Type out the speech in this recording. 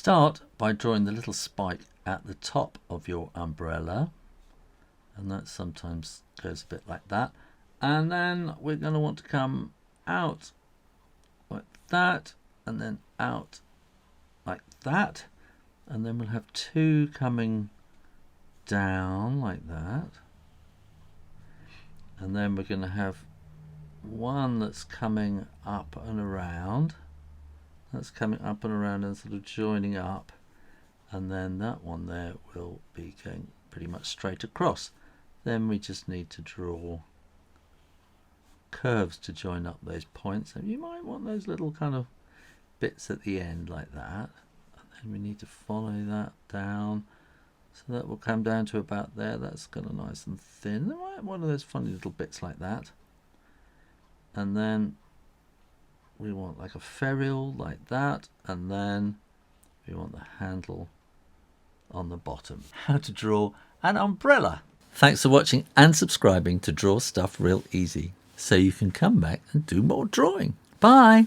Start by drawing the little spike at the top of your umbrella, and that sometimes goes a bit like that. And then we're going to want to come out like that, and then out like that, and then we'll have two coming down like that, and then we're going to have one that's coming up and around. That's coming up and around and sort of joining up, and then that one there will be going pretty much straight across. Then we just need to draw curves to join up those points, and you might want those little kind of bits at the end like that, and then we need to follow that down, so that will come down to about there. That's kind of nice and thin. There might one of those funny little bits like that, and then we want like a ferrule like that, and then we want the handle on the bottom. How to draw an umbrella. Thanks for watching and subscribing to Draw Stuff Real Easy, so you can come back and do more drawing. Bye!